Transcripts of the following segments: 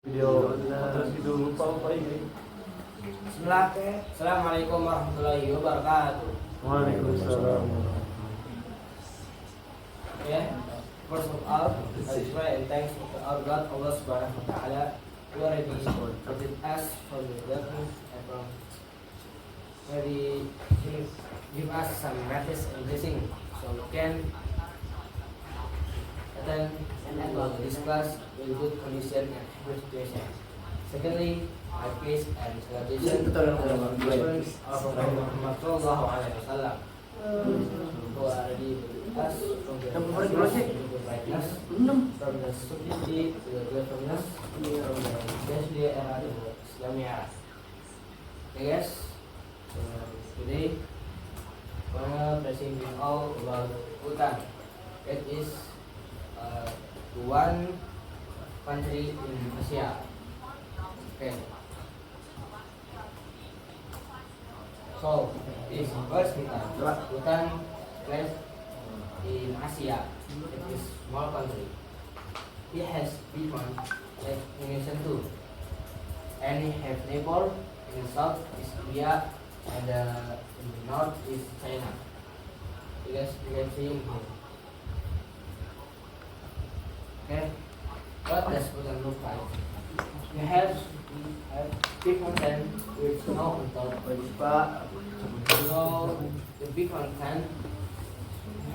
Video terus itu lupa ini. Bismillah. Assalamualaikum warahmatullahi wabarakatuh. Waalaikumsalam. Yeah. First of all, I pray and thanks to our God, Allah Subhanahu wa Taala, who already protected us from the darkness and from very give us some mercies and blessing, so we can attend this class in good condition and good situation. Secondly, I praise and salutation to the Prophet of Muhammad Sallallahu Alaihi Wasallam, who already with us from the brightness, from the stupidity to the gratefulness, from the Jahiliyyah era to the Islamic era. Okay, guys, today we're presenting all about Bhutan. It is one country in Asia. Okay. So this first Bhutan. Bhutan place in Asia. It is small country. It has big one like Indonesia too. And it have neighbor in the south is India and in the north is China. You guys can see here. Okay, what does Bhutan look like? We have big mountain with snow on top. So the big mountain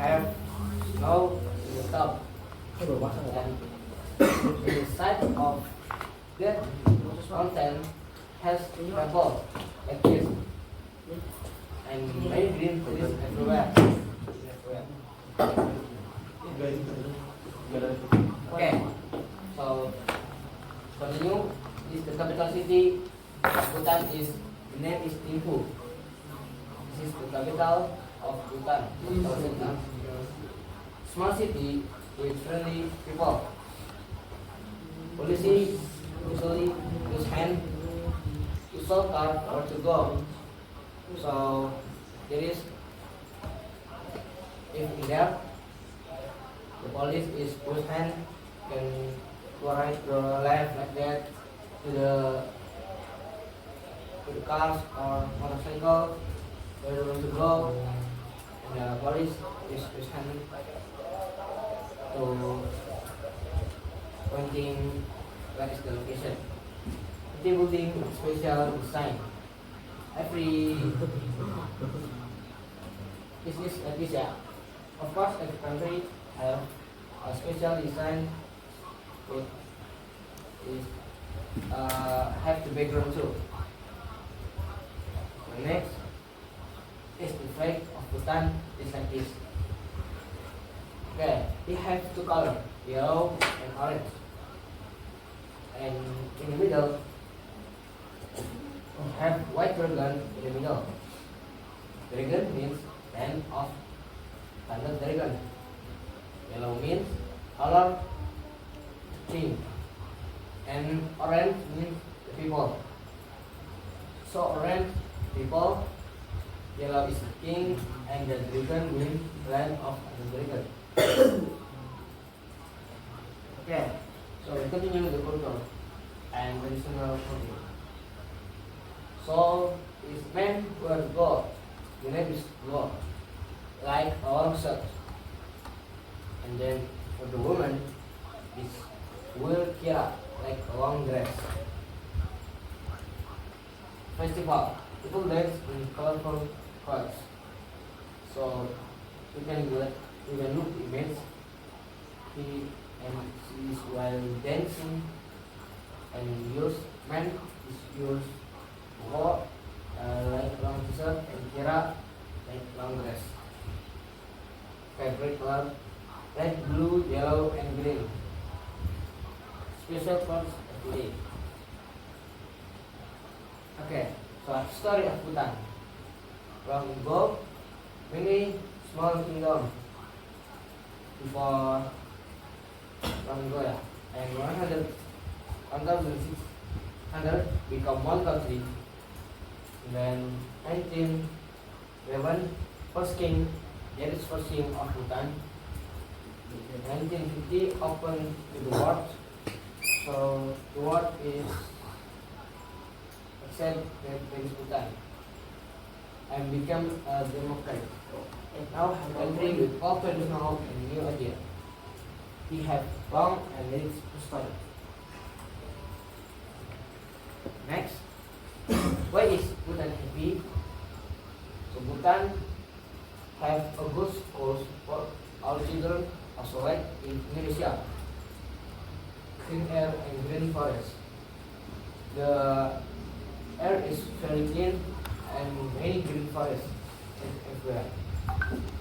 have snow in the top. And the side of that mountain has purple like this, and many green trees everywhere. Okay, so continue. This is the capital city of Bhutan. The name is Thimphu. This is the capital of Bhutan. Small city with friendly people. Policy usually use hand to solve car or to go. So there is, if in there, the police is push hand, can go right, go left like that to the cars or motorcycle where they want to go, and the police is push hand to pointing where is the location. The building special design. Every this is like this, yeah. Of course, every country have a special design with is have the background too. The next is the flag of Bhutan is like this. Okay, it has two colors, yellow and orange. And in the middle, we have white dragon in the middle. Dragon means land of thunder dragon. Yellow means color king, and orange means the people. So orange people, yellow is the king, and the dragon means land of the dragon. Okay, so we continue with the culture and traditional clothing. So is men wear gold, the name is gold, like a long shirt. And then for the woman, it's wear kira, like a long dress. Festival, people dance in colorful clothes. So you can look image. He and she is while dancing, and use man is use go like long t-shirt and kira like long dress. Favorite color red, blue, yellow, and green. Special clothes every day. Okay, so story of Bhutan. Long ago, many small kingdom before long ago, yeah, and 1600 become one country. And then 1911, first king, that is first king of Bhutan. 1950 open to the world, So the word is accept that there is Bhutan and become a democracy. Now a country with all traditional and new idea. We have long and rich history. Next, why is Bhutan happy? So Bhutan have a good schools for all children, also like in Indonesia. Clean air and green forest. The air is very clean and many green forests everywhere.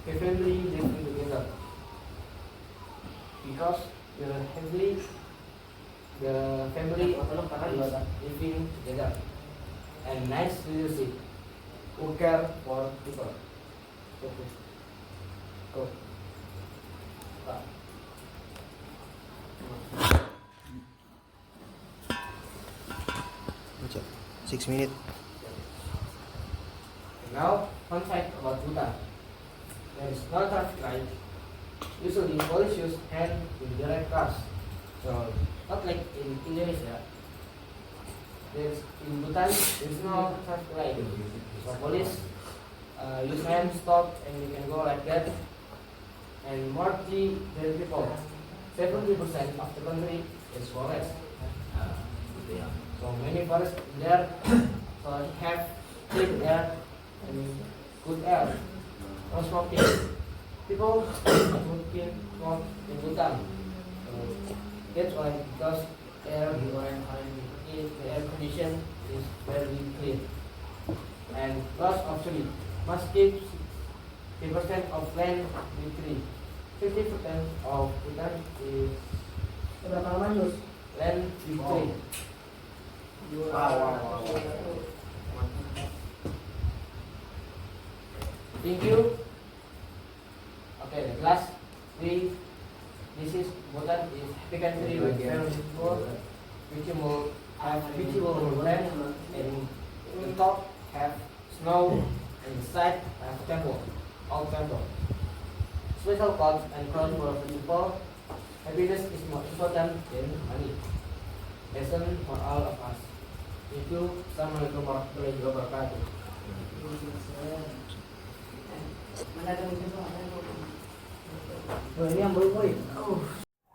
The family living together because the family is living together and nice leadership who care for people. Okay. Go. Start. Macam 6 minutes. Now, fun fact about Bhutan. There is no traffic light. Usually, police use hand in direct cars. So, not like in Indonesia. In Bhutan, there is no traffic light. So, police use hand, stop, and you can go like that. And more than people. 70% of the country is forest. So many forests there, so have clean air and good air. No smoking. People smoking smoke in Bhutan. So that's why because the air condition is very clean. And lots of tree. Must keep 50% of land with tree. 50% of Bhutan is land with tree. Wow. Thank you. Okay, the class 3. This is Bhutan is happy country with very beautiful, beautiful land, and on top have snow, and inside have temple, all temple. Special clothes and crown for people. Happiness is more important than money. Lesson for all of us. Thank you. Assalamualaikum warahmatullahi wabarakatuh.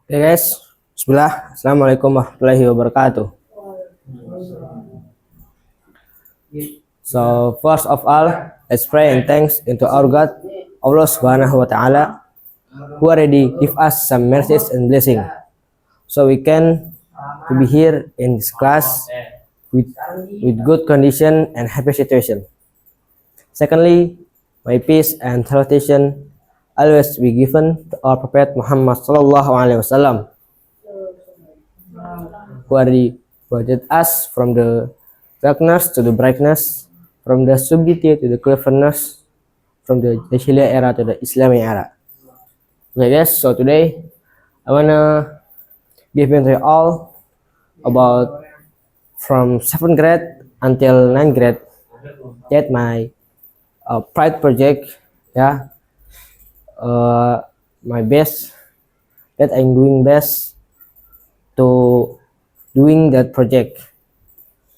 Oke guys, bismillah. Assalamualaikum warahmatullahi wabarakatuh. So first of all, let's pray and thanks into our God, Allah Subhanahu wa Ta'ala, who already give us some mercies and blessing, so we can to be here in this class with good condition and happy situation. Secondly, my peace and salutation always be given to our Prophet Muhammad Sallallahu Alaihi Wasallam, who already brought us from the darkness to the brightness, from the stupidity to the cleverness, from the Jahiliyah era to the Islamic era. Okay guys, so today I wanna give you all about from 7th grade until 9th grade, that my pride project, my best, that I'm doing best to doing that project.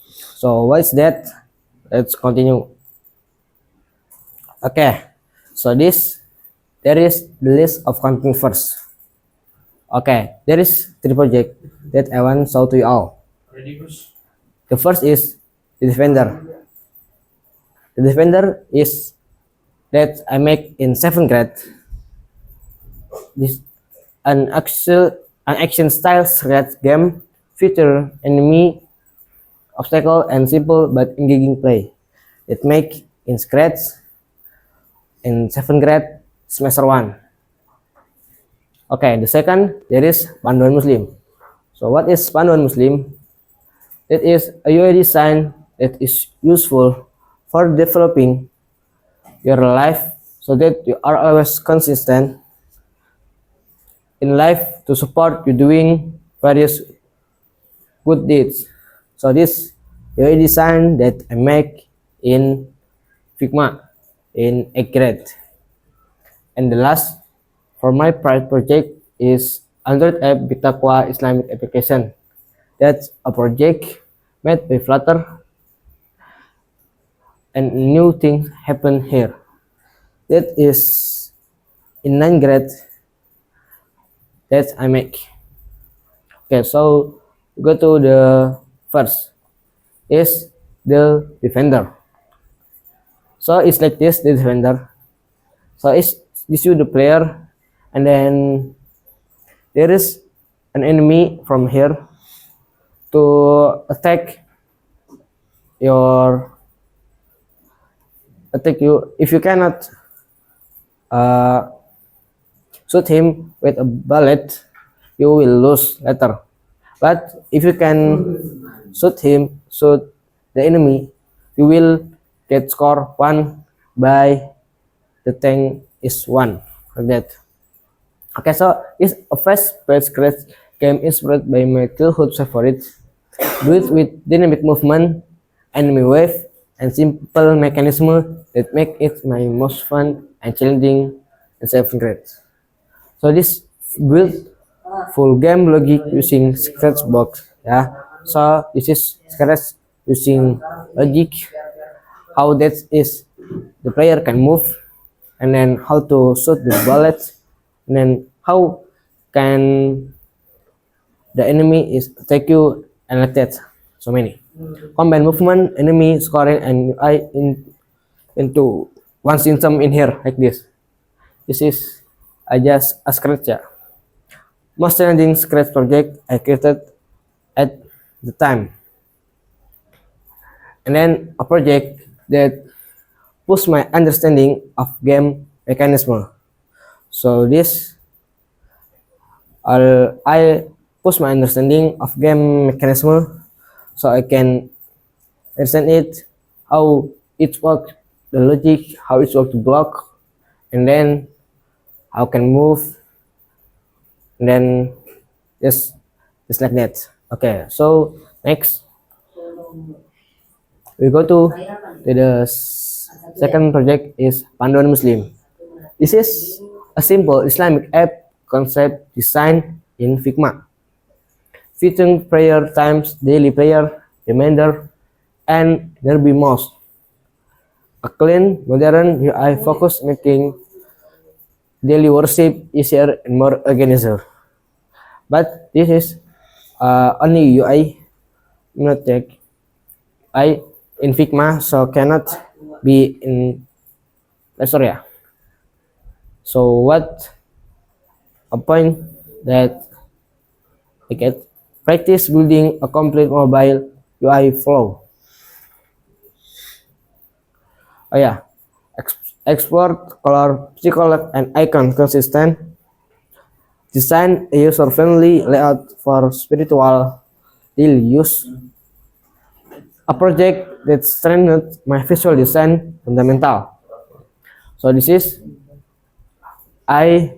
So what's that? Let's continue. Okay, so there is the list of content first. Okay, there is 3 projects that I want to show to you all. The first is the Defender. The Defender is that I make in 7th grade. This an action style threat game feature enemy, obstacle, and simple but engaging play. It make in Scratch in 7th grade semester 1. Okay, the second, there is Panduan Muslim. So what is Panduan Muslim? It is a UI design that is useful for developing your life so that you are always consistent in life to support you doing various good deeds. So this UI design that I make in Figma in 8th grade. And the last for my pride project is Android app Bitaqwa Islamic application. That's a project made by Flutter, and new things happen here. That is in 9th grade that I make. Okay, so go to the first is the defender. So it's like this, the defender. So it's this you the player, and then there is an enemy from here to attack you. If you cannot shoot him with a bullet, you will lose later. But if you can shoot the enemy, you will get score 1 by the tank is 1, like that. Okay, so it's a fast-paced game inspired by my childhood favorite, built with dynamic movement, enemy wave, and simple mechanism that make it my most fun and challenging in 7th grade. So this build full game logic using Scratchbox. Yeah. So this is Scratch using logic. How that is the player can move, and then how to shoot the bullets, and then how can the enemy is attack you, and like that. So many combine movement, enemy scoring, and I into one system in here like this. This is just a Scratch. Yeah. Most challenging Scratch project I created at the time, and then a project that pushed my understanding of game mechanism. So this I push my understanding of game mechanism, so I can understand it, how it works, the logic, how it works to block, and then how can move, and then just like that. Okay, so next we go to the second project is Panduan Muslim. This is a simple Islamic app concept designed in Figma, featuring prayer times, daily prayer, reminder, and nearby most. A clean, modern UI focus making daily worship easier and more organized. But this is only UI, not like I in Figma, so cannot be in Lesoria. So what a point that I get practice building a complete mobile UI flow. Oh yeah, export color, psychology, and icon consistent. Design a user-friendly layout for spiritual daily use. A project that strengthened my visual design fundamental. So this is I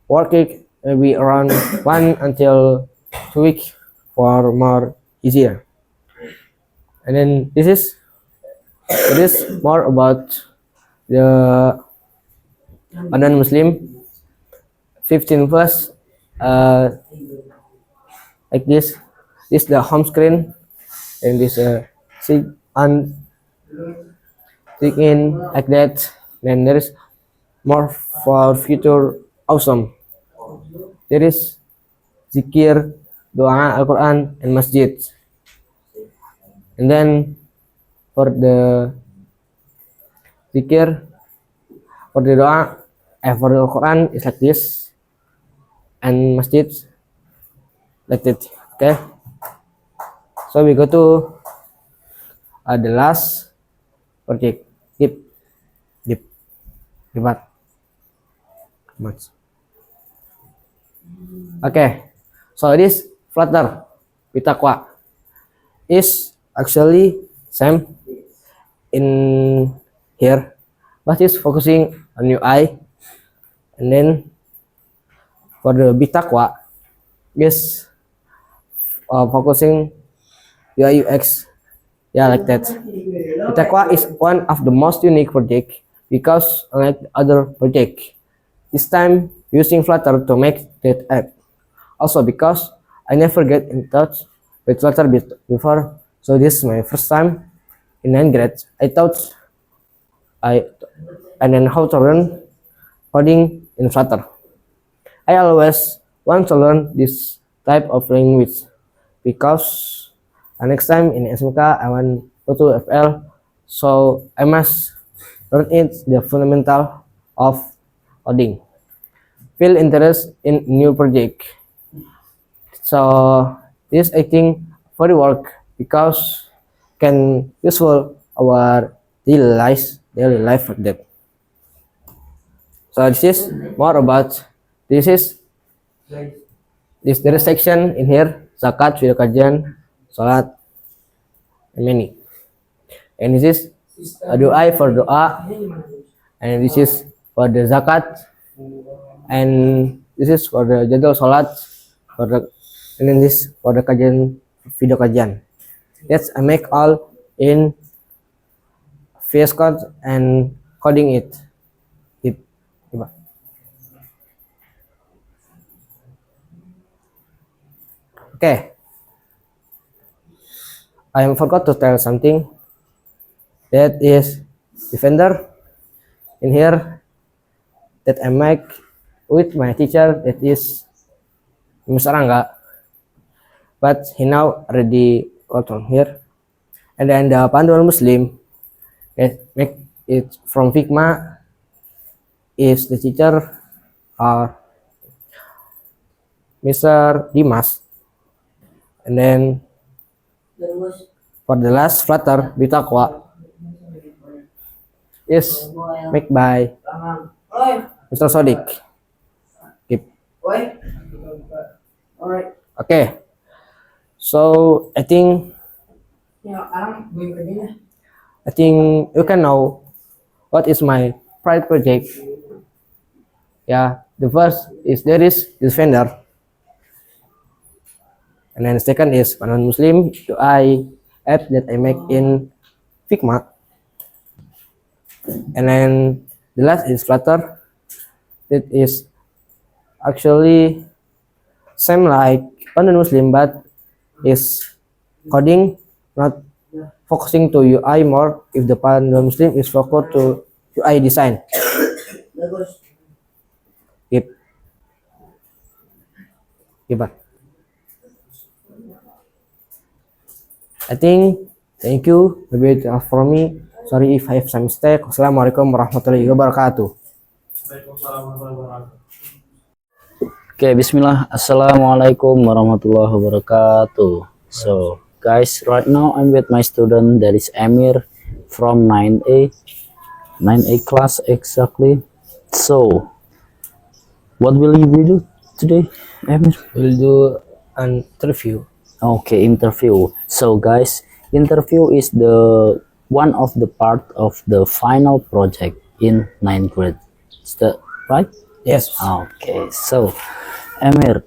work it maybe around 1 until 2 weeks for more easier. And then this is more about the Panduan Muslim 15 plus like this. This is the home screen, and this sig in like that. Then there is more for future awesome. There is zikir, doa, Al-Quran, and masjid. And then for the zikir, for the doa, for the Quran is like this, and masjid like that. Okay. So we go to the last project. Deep. Much. Okay. So this Flutter Bitaqwa is actually same in here, but it's focusing on UI, and then for the Bitaqwa is focusing UI UX, yeah, like that. Bitaqwa is one of the most unique project because unlike other project, this time using Flutter to make that app. Also because I never get in touch with Flutter before, so this is my first time in 9th grade. I then how to learn coding in Flutter. I always want to learn this type of language because next time in SMK I want go to FL, so I must learn it the fundamental of coding. Feel interest in new project. So this I think for the work because can useful our daily life for that. So this is more about this is there is section in here zakat, video kajian, salat, and many. And this is a doa for doa, and this is for the zakat, and this is for the jadwal salat, and then this for the kajian video kajian. Yes, I make all in VS Code and coding it. Okay. I forgot to tell something. That is Defender in here that I make with my teacher, that is Mr. Rangga, but he now already worked on here. And then the Panduan Muslim that make it from Figma is the teacher Mr. Dimas. And then for the last Flutter Bitaqwa is made by Mr. Sodik. Keep. Okay. So I think you can know what is my pride project. Yeah, the first is there is Defender. And then the second is Panduan Muslim, I app that I make in Figma. And then the last is Flutter. It is actually same like Panduan Muslim, but is coding, not focusing to UI more. If the Panduan Muslim is focused to UI design. Yep. Yep. I think, thank you. Maybe it's for me. Sorry if I have some mistake. Wassalamualaikum warahmatullahi wabarakatuh. Oke, bismillah. Assalamualaikum warahmatullahi wabarakatuh. So, guys, right now I'm with my student, that is Amir from 9A class exactly. So, what will we do today, Amir? We'll do an interview. Okay, interview. So guys, interview is the one of the part of the final project in 9th grade. Is that right? Yes. Okay, so Amir,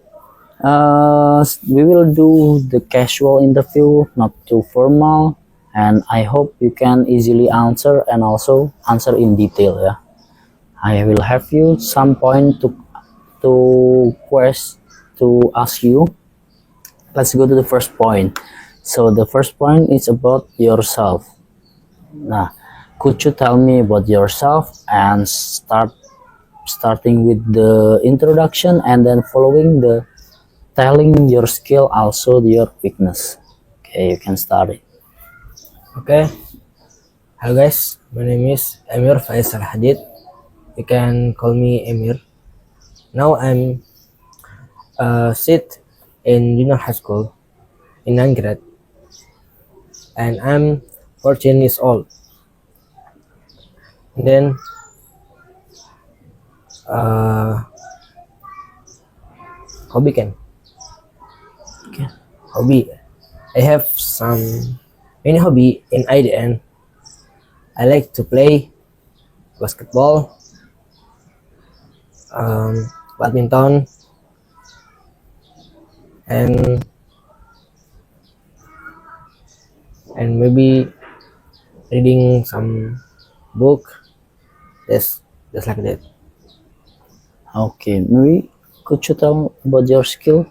we will do the casual interview, not too formal, and I hope you can easily answer and also answer in detail. Yeah, I will have you some point to ask you. Let's go to the first point. So the first point is about yourself. Nah, could you tell me about yourself and starting with the introduction and then following the telling your skill, also your weakness. Okay, you can start it. Okay. Hello guys, my name is Amir Faisal Hadid. You can call me Amir. Now I'm sit in junior high school in 9th grade, and I'm 14 years old. And then hobby hobby I have many hobby in IDN. I like to play basketball, badminton, and maybe reading some book. Just like that. Okay, maybe Could you tell about your skill?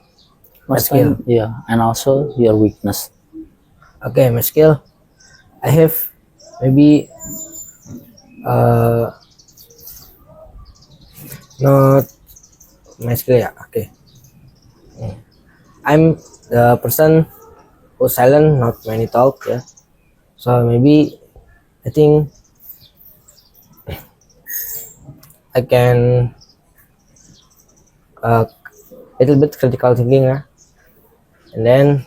Last skill? time? Yeah, and also your weakness. Okay, my skill. I have maybe not my skill, yeah. Okay. I'm the person who silent, not many talk, yeah. So maybe I think I can little bit critical thinking, yeah. And then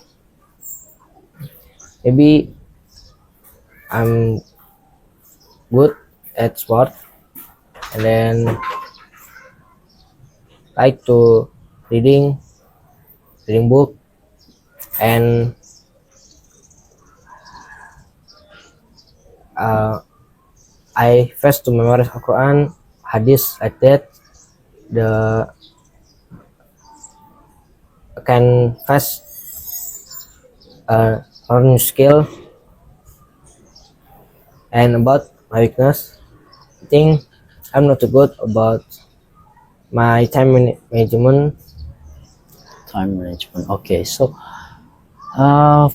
maybe I'm good at sport, and then like to reading book, and I first to memorize Al-Quran, hadith like that. The can first learn new skill. And about my weakness, I think I'm not too good about my time management. Time management. Okay, so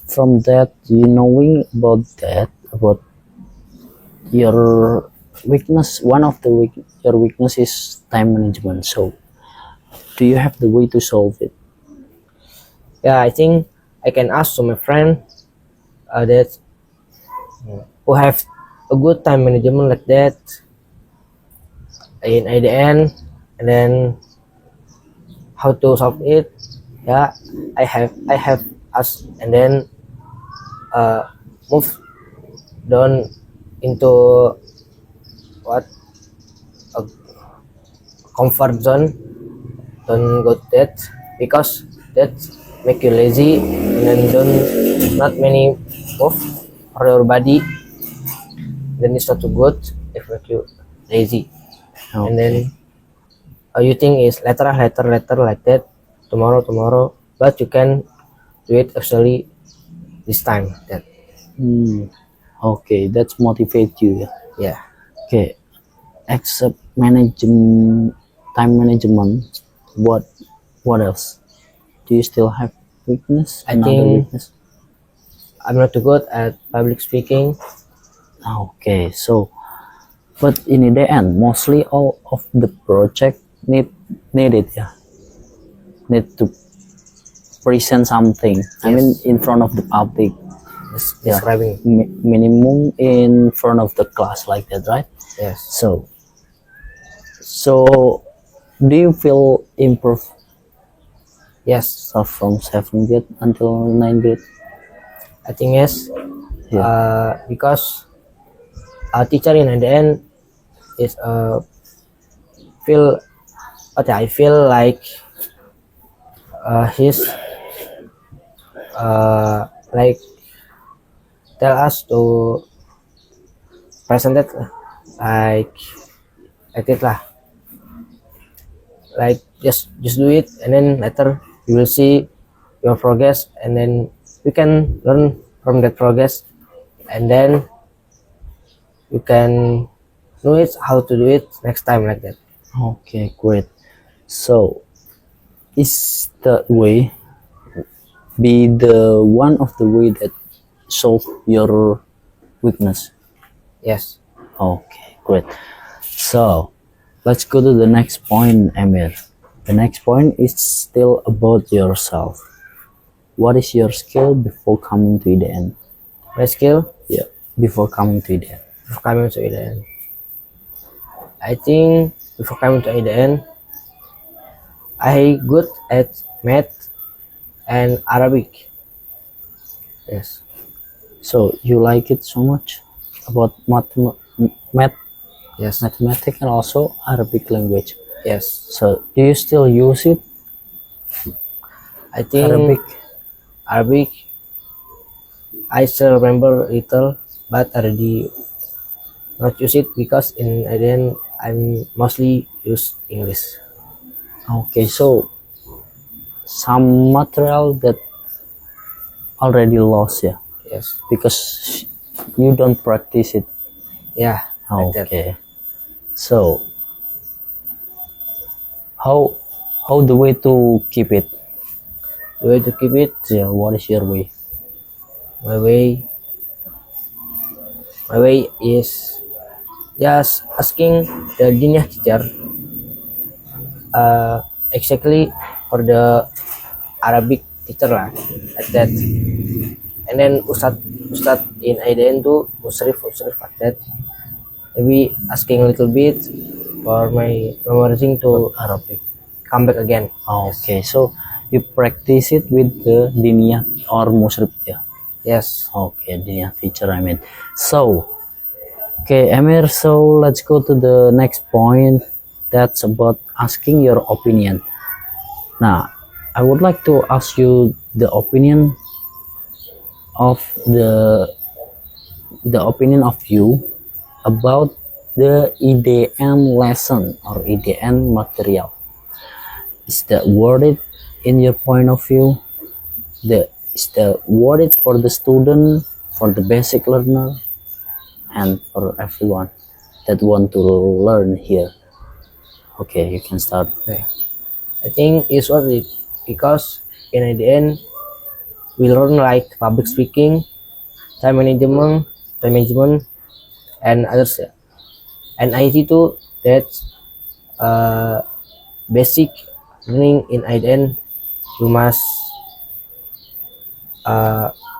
from that, you knowing about that, about your weakness, one of the your weakness is time management. So, do you have the way to solve it? Yeah, I think I can ask to my friend that who have a good time management like that in IDN, and then how to solve it. Yeah, I have asked, and then move down into what a comfort zone. Don't go to that because that make you lazy, and then don't not many move for your body. Then it's not too good if make you lazy. And then you think is later like that, tomorrow, but you can do it actually this time. That Okay, that's motivate you. yeah. Okay, except management, time management, what else? Do you still have weakness? I Another think- weakness? I'm not too good at public speaking. Okay, so but in the end, mostly all of the project need it, yeah. Need to present something. I mean, in front of the public. Yeah. Describing. Minimum in front of the class like that, right? Yes. So do you feel improve Yes. stuff from 7th grade until 9th grade? I think yes. Yeah. Because our teacher in the end is feel I feel like he's like tell us to present it like it lah, like just do it, and then later you will see your progress, and then we can learn from that progress, and then you can know it how to do it next time like that. Okay, great. So is the way be the one of the way that solve your weakness? Yes. Okay, great. So let's go to the next point, Emir. The next point is still about yourself. What is your skill before coming to IDN? My skill Yeah, before coming to IDN. before coming to IDN, I think before coming to IDN, I good at math and Arabic. Yes. So you like it so much about math, Yes. mathematics, and also Arabic language. Yes. So do you still use it? I think Arabic. I still remember little, but already not use it because in IDN I'm mostly use English. Okay, so some material that already lost, yeah, Yes. because you don't practice it. Yeah. Like that. Okay, so how How the way to keep it? The way to keep it, Yeah, what is your way? my way, my way is just asking the dinner teacher exactly for the Arabic teacher lah, like that. And then Ustad in IDN too, Musrif like that. Maybe asking a little bit for my memorizing to Arabic. come back again. Okay, so you practice it with the Diniyah or Musrif, yeah? Yes. Okay, Diniyah teacher, I mean. So, okay, Amir, so let's go to the next point. That's about asking your opinion. Now, I would like to ask you the opinion of the opinion of you about the EDN lesson or EDN material. Is that worth it in your point of view? Is that worth it for the student, for the basic learner, and for everyone that want to learn here? Okay, you can start. Okay. I think it's worth it because in the end we learn like public speaking, time management, and others. And IT too. That's basic learning in IDN. You must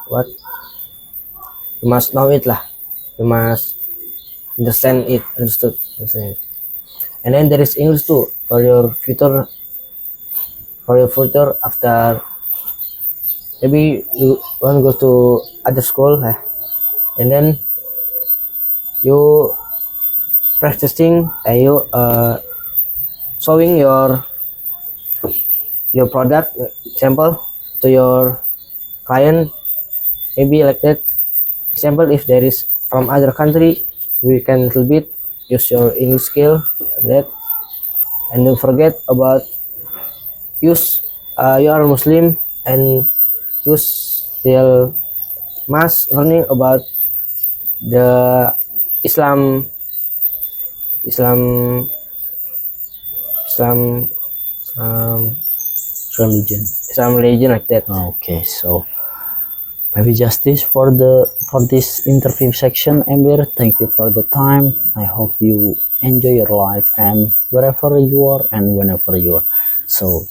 what? You must know it lah. You must understand it. Understand it. And then there is English too for your future. For your future after maybe you want to go to other school, and then you practicing and you showing your product example to your client, maybe like that. Example, if there is from other country, we can little bit use your English skill like that, and don't forget about use you are Muslim and use their mass learning about the Islam religion like that. Okay, so maybe just this for this interview section, Amir. Thank you for the time. I hope you enjoy your life and wherever you are and whenever you are. So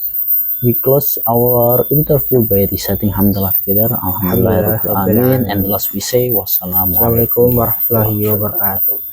we close our interview by reciting Hamdalah together. Alhamdulillah, and last we say wassalamu Assalamualaikum warahmatullahi wabarakatuh.